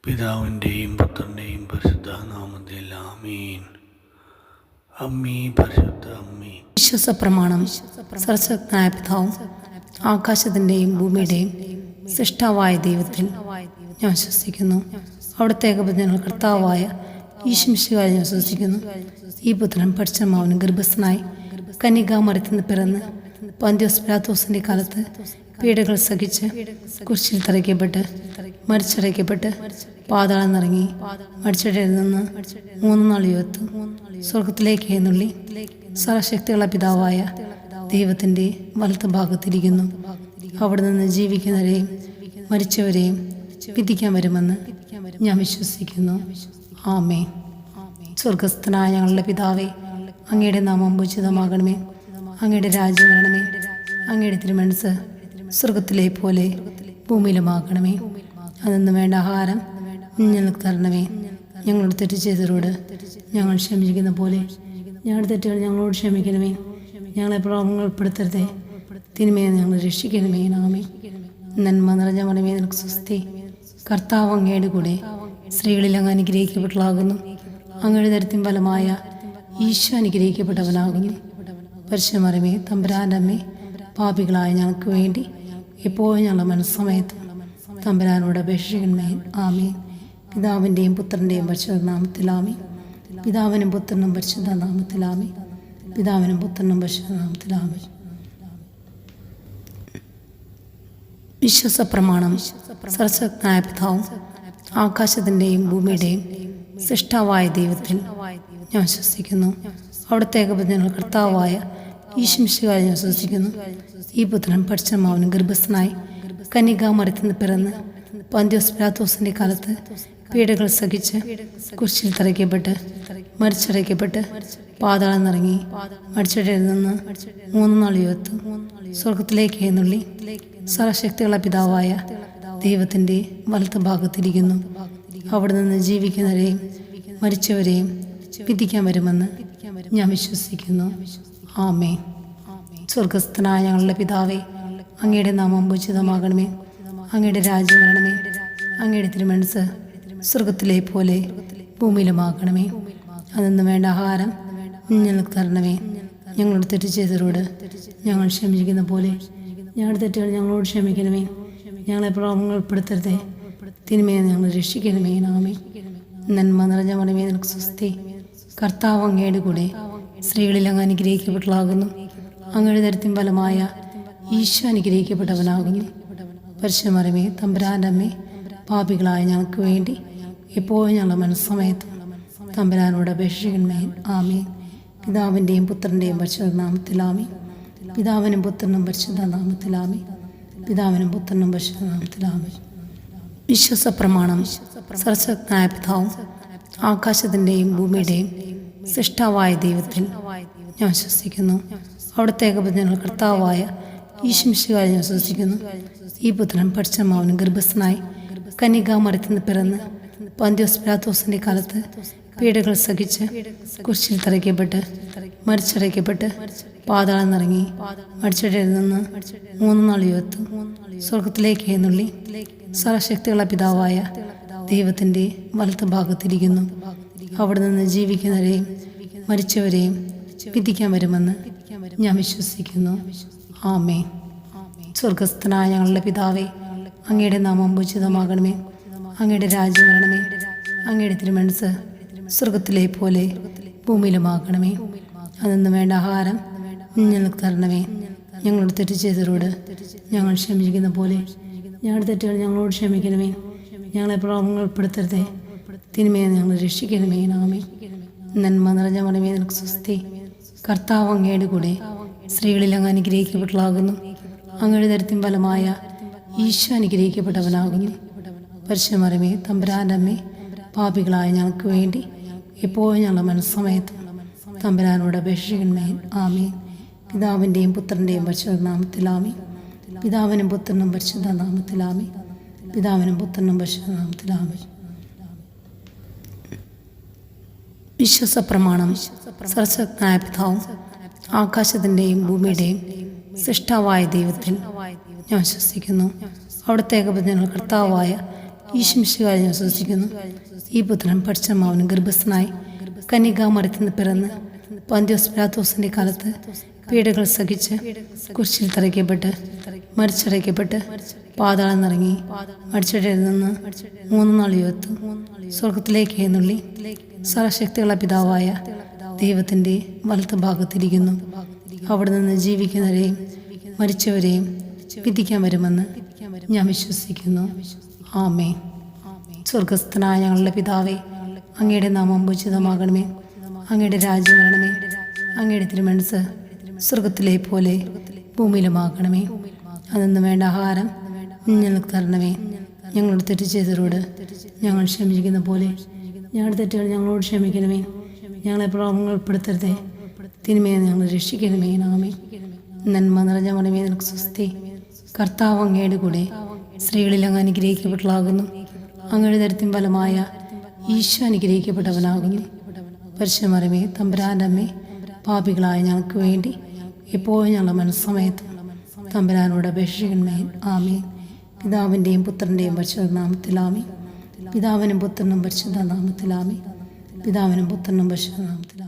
പിതാവിൻ്റെയും പുത്രൻ്റെയും പരിശുദ്ധ നാമത്തിൽ ആമീൻ. അമ്മീ പരിശുദ്ധ അമ്മീ. വിശ്വാസ പ്രമാണം. സർവശക്തനായ പിതാവും ആകാശത്തിൻ്റെയും ഭൂമിയുടെയും സൃഷ്ടാവായ ദൈവത്തിൽ ഞാൻ വിശ്വസിക്കുന്നു. അവിടുത്തെ ഏകപുത്രനായ കർത്താവായ ഈശോ മിശിഹായിൽ ഞാൻ വിശ്വസിക്കുന്നു. ഈ പുത്രൻ പരിശുദ്ധാത്മാവിന് ഗർഭസ്ഥനായി കന്യകാമറിയത്തിൽ പിറന്ന് പന്തിയോസ് പിലാത്തോസിന്റെ കാലത്ത് പീഡകൾ സഹിച്ച് കുരിശിൽ തറയ്ക്കപ്പെട്ട് മരിച്ചടയ്ക്കപ്പെട്ട് പാതാളം നിറങ്ങി മരിച്ചടയിൽ നിന്ന് 3 നാൾ ഉയർത്തു സ്വർഗത്തിലേക്ക് എഴുന്നള്ളി സർവശക്തിയുള്ള പിതാവായ ദൈവത്തിന്റെ വലത്ത് ഭാഗത്തിരിക്കുന്നു. അവിടെ നിന്ന് ജീവിക്കുന്നവരെയും മരിച്ചവരെയും വിധിക്കാൻ വരുമെന്ന് ഞാൻ വിശ്വസിക്കുന്നു. ആമേൻ. സ്വർഗസ്ഥനായ ഞങ്ങളുടെ പിതാവേ, അങ്ങയുടെ നാമം പൂജിതമാകണമേ. അങ്ങയുടെ രാജ്യം വരണമേ. അങ്ങയുടെ തിരുമനസ്സ് സ്വർഗത്തിലെ പോലെ ഭൂമിയിലുമാകണമേ. അതെന്ന് വേണ്ട ആഹാരം ഞങ്ങൾക്ക് തരണമേ. ഞങ്ങളുടെ തെറ്റ് ചെയ്തവരോട് ഞങ്ങൾ ക്ഷമിക്കുന്ന പോലെ ഞങ്ങളുടെ തെറ്റുകൾ ഞങ്ങളോട് ക്ഷമിക്കണമേ. ഞങ്ങളെ പ്രലോഭനങ്ങളിൽ ഉൾപ്പെടുത്തരുതേ, തിന്മയെ ഞങ്ങൾ രക്ഷിക്കണമേ. ആമേൻ. നന്മ നിറഞ്ഞ മണമേ, നിനക്ക് സ്വസ്തി. കർത്താവ് അങ്ങയുടെ കൂടെ സ്ത്രീകളിൽ അങ്ങ് അനുഗ്രഹിക്കപ്പെട്ടവളാകുന്നു. അങ്ങയുടെ ദരിദ്രം ഫലമായ ഈശോ അനുഗ്രഹിക്കപ്പെട്ടവനാകുന്നു. പരിശുദ്ധമറിയമേ, തമ്പുരാൻ്റെ അമ്മേ, പാപികളായ ഞങ്ങൾക്ക് വേണ്ടി എപ്പോഴും ഞങ്ങളുടെ മനസ്സമയത്തും തമ്പുരാനോട് അപേക്ഷിക്കണമേ. ആമേൻ. പിതാവിൻ്റെയും പുത്രൻ്റെയും പരിശുദ്ധ നാമത്തിൽ ആമേൻ. പിതാവിനും പുത്രനും പരിശുദ്ധ നാമത്തിൽ ആമേൻ. പിതാവിനും പുത്രനും പരിശുദ്ധ നാമത്തിൽ ആമേൻ. വിശ്വാസ പ്രമാണം. സർവശക്തനായ പിതാവും ആകാശത്തിൻ്റെയും ഭൂമിയുടെയും സൃഷ്ടാവായ ദൈവത്തിൽ ഞാൻ വിശ്വസിക്കുന്നു. അവിടുത്തെ ഏകപുത്രനായ കർത്താവായ ഈശോ മിശിഹായിൽ ഞാൻ വിശ്വസിക്കുന്നു. ഈ പുത്രൻ പരിശുദ്ധാത്മാവിന് ഗർഭസ്ഥനായി കന്യകാമറിയത്തിൽ പിറന്ന് പന്തിയോസ് പിലാത്തോസിന്റെ കാലത്ത് പീഡകൾ സഹിച്ച് കുരിശിൽ തറയ്ക്കപ്പെട്ട് മരിച്ചടയ്ക്കപ്പെട്ട് പാതാളം നിറങ്ങി മരിച്ചടയിൽ നിന്ന് 3 നാൾ ഉയർത്തു സ്വർഗത്തിലേക്ക് എഴുന്നള്ളി സർവശക്തിയുള്ള പിതാവായ ദൈവത്തിന്റെ വലത്ത് ഭാഗത്തിരിക്കുന്നു. അവിടെ നിന്ന് ജീവിക്കുന്നവരെയും മരിച്ചവരെയും വിധിക്കാൻ വരുമെന്ന് ഞാൻ വിശ്വസിക്കുന്നു. ആമേൻ. സ്വർഗസ്ഥനായ ഞങ്ങളുടെ പിതാവേ, അങ്ങയുടെ നാമം പൂജിതമാകണമേ. അങ്ങയുടെ രാജ്യം വരണമേ. അങ്ങയുടെ തിരുമനസ്സ് സ്വർഗത്തിലെ പോലെ ഭൂമിയിലുമാകണമേ. അതെന്ന് വേണ്ട ആഹാരം ഞങ്ങൾക്ക് തരണമേ. ഞങ്ങളുടെ തെറ്റ് ചെയ്തവരോട് ഞങ്ങൾ ക്ഷമിക്കുന്ന പോലെ ഞങ്ങളുടെ തെറ്റുകൾ ഞങ്ങളോട് ക്ഷമിക്കണമേ. ഞങ്ങളെ പ്രലോഭനങ്ങളിൽ ഉൾപ്പെടുത്തരുതേ, തിന്മയെ ഞങ്ങൾ രക്ഷിക്കണമേ. ആമേൻ. നന്മ നിറഞ്ഞ മണമേ, നിനക്ക് സ്വസ്തി. കർത്താവ് അങ്ങയുടെ കൂടെ സ്ത്രീകളിൽ അങ്ങ് അനുഗ്രഹിക്കപ്പെട്ടവളാകുന്നു. അങ്ങയുടെ ദരിദ്രം ഫലമായ ഈശോ അനുഗ്രഹിക്കപ്പെട്ടവനാകുന്നു. പരിശുദ്ധമറിയമേ, തമ്പുരാൻ്റെ അമ്മേ, പാപികളായ ഞങ്ങൾക്ക് വേണ്ടി എപ്പോഴും ഞങ്ങളുടെ മനസ്സമയത്തും തമ്പുരാനോട് അപേക്ഷിക്കണമേ. ആമേൻ. പിതാവിൻ്റെയും പുത്രൻ്റെയും പരിശുദ്ധ നാമത്തിൽ ആമേൻ. പിതാവിനും പുത്രനും പരിശുദ്ധ നാമത്തിൽ ആമേൻ. പിതാവിനും പുത്രനും പരിശുദ്ധ നാമത്തിൽ ആമേൻ. വിശ്വാസ പ്രമാണം. സർവശക്തനായ പിതാവും ആകാശത്തിൻ്റെയും ഭൂമിയുടെയും സൃഷ്ടാവായ ദൈവത്തിൽ ഞാൻ വിശ്വസിക്കുന്നു. അവിടുത്തെ ഏകപുത്രനായ കർത്താവായ ഈശോ മിശിഹായിൽ ഞാൻ വിശ്വസിക്കുന്നു. ഈ പുത്രൻ പരിശുദ്ധാത്മാവിന് ഗർഭസ്ഥനായി കന്യകാമറിയത്തിൽ പിറന്ന് പന്തിയോസ് പിലാത്തോസിന്റെ കാലത്ത് പീഡകൾ സഹിച്ച് കുരിശിൽ തറയ്ക്കപ്പെട്ട് മരിച്ചടയ്ക്കപ്പെട്ട് പാതാളം നിറങ്ങി മരിച്ചടയിൽ നിന്ന് 3 നാൾ ഉയർത്തു സ്വർഗത്തിലേക്ക് എഴുന്നള്ളി സർവശക്തിയുള്ള പിതാവായ ദൈവത്തിന്റെ വലത്ത് ഭാഗത്തിരിക്കുന്നു. അവിടെ നിന്ന് ജീവിക്കുന്നവരെയും മരിച്ചവരെയും വിധിക്കാൻ വരുമെന്ന് ഞാൻ വിശ്വസിക്കുന്നു. ആമേൻ. സ്വർഗസ്ഥനായ ഞങ്ങളുടെ പിതാവേ, അങ്ങയുടെ നാമം പൂജിതമാകണമേ. അങ്ങയുടെ രാജ്യം വരണമേ. അങ്ങയുടെ തിരുമനസ്സ് സ്വർഗത്തിലെ പോലെ ഭൂമിയിലുമാകണമേ. അതെന്ന് വേണ്ട ആഹാരം ഞങ്ങൾക്ക് തരണമേ. ഞങ്ങളുടെ തെറ്റ് ചെയ്തവരോട് ഞങ്ങൾ ക്ഷമിക്കുന്ന പോലെ ഞങ്ങളുടെ തെറ്റുകൾ ഞങ്ങളോട് ക്ഷമിക്കണമേ. ഞങ്ങളെ പ്രലോഭനങ്ങളിൽ ഉൾപ്പെടുത്തരുതേ, തിന്മയെ ഞങ്ങൾ രക്ഷിക്കണമേ. ആമേൻ. നന്മ നിറഞ്ഞ മണമേ, നിനക്ക് സ്വസ്തി. കർത്താവ് അങ്ങയുടെ കൂടെ സ്ത്രീകളിൽ അങ്ങ് അനുഗ്രഹിക്കപ്പെട്ടവളാകുന്നു. അങ്ങയുടെ ദരിദ്രം ഫലമായ ഈശോ അനുഗ്രഹിക്കപ്പെട്ടവനാകുന്നു. പരിശുദ്ധമറിയമേ, തമ്പുരാൻ്റെ അമ്മേ, പാപികളായ ഞങ്ങൾക്ക് വേണ്ടി എപ്പോഴും ഞങ്ങളുടെ മനസ്സമയത്തും തമ്പുരാനോട് അപേക്ഷിക്കണമേ. ആമേൻ. പിതാവിൻ്റെയും പുത്രൻ്റെയും പരിശുദ്ധ നാമത്തിൽ ആമേൻ. പിതാവിനും പുത്രനും പരിശുദ്ധ നാമത്തിൽ ആമേൻ. പിതാവിനും പുത്രനും പരിശുദ്ധ നാമത്തിൽ ആമേൻ. വിശ്വാസ പ്രമാണം. സർവശക്തനായ പിതാവും ആകാശത്തിൻ്റെയും ഭൂമിയുടെയും സൃഷ്ടാവായ ദൈവത്തിൽ ഞാൻ വിശ്വസിക്കുന്നു. അവിടുത്തെ ഏകപുത്രനായ കർത്താവായ ഈശ്വമിശുകാരെ ഞാൻ വിശ്വസിക്കുന്നു. ഈ പുത്രൻ പരിശുദ്ധാത്മാവിന് ഗർഭസ്ഥനായി കന്യകാമറിയത്തിൽ പിറന്ന് പന്തിയോസ് പിലാത്തോസിന്റെ കാലത്ത് പീഡകൾ സഹിച്ച് കുരിശിൽ തറയ്ക്കപ്പെട്ട് മരിച്ചടയ്ക്കപ്പെട്ട് പാതാളം നിറങ്ങി മരിച്ചടയിൽ നിന്ന് 3 നാൾ ഉയർത്തു സ്വർഗത്തിലേക്ക് എഴുന്നള്ളി സർവശക്തികളുടെ പിതാവായ ദൈവത്തിൻ്റെ വലത്ത് ഭാഗത്തിരിക്കുന്നു. അവിടെ നിന്ന് ജീവിക്കുന്നവരെയും മരിച്ചവരെയും വിധിക്കാൻ വരുമെന്ന് ഞാൻ വിശ്വസിക്കുന്നു. ആമേൻ. സ്വർഗസ്ഥനായ ഞങ്ങളുടെ പിതാവേ, അങ്ങയുടെ നാമം പൂജിതമാകണമേ. അങ്ങയുടെ രാജ്യം വരണമേ. അങ്ങയുടെ തിരുമനസ്സ് സ്വർഗത്തിലെ പോലെ ഭൂമിയിലുമാകണമേ. അതൊന്നും വേണ്ട ആഹാരം ഞങ്ങൾക്ക് തരണമേ. ഞങ്ങളുടെ തെറ്റ് ചെയ്തവരോട് ഞങ്ങൾ ക്ഷമിക്കുന്ന പോലെ ഞങ്ങളുടെ തെറ്റുകൾ ഞങ്ങളോട് ക്ഷമിക്കണമേ. ഞങ്ങളെ പ്രലോഭനങ്ങളിൽ ഉൾപ്പെടുത്തരുതേ, തിന്മയെ ഞങ്ങൾ രക്ഷിക്കണമേ. ആമേൻ. നന്മ നിറഞ്ഞ മറിയമേ, നിനക്ക് സ്വസ്തി. കർത്താവ് അങ്ങയുടെ കൂടെ സ്ത്രീകളിൽ അങ്ങ് അനുഗ്രഹിക്കപ്പെട്ടവളാകുന്നു. അങ്ങയുടെ ദരിദ്രം ഫലമായ ഈശോ അനുഗ്രഹിക്കപ്പെട്ടവനാകുന്നു. പരിശുദ്ധ മറിയമേ, തമ്പുരാൻ്റെ അമ്മേ, പാപികളായ ഞങ്ങൾക്ക് വേണ്ടി എപ്പോഴും ഞങ്ങളുടെ മനസ്സമയത്ത് തമ്പുരാനോട് അപേക്ഷിക്കണമേ. ആമേൻ. പിതാവിൻ്റെയും പുത്രൻ്റെയും പരിശുദ്ധ നാമത്തിലാമേ. പിതാവിനും പുത്രനും പരിശുദ്ധ നാമത്തിലാമേ. പിതാവിനും പുത്രനും പരിശുദ്ധ നാമത്തിലാമേ.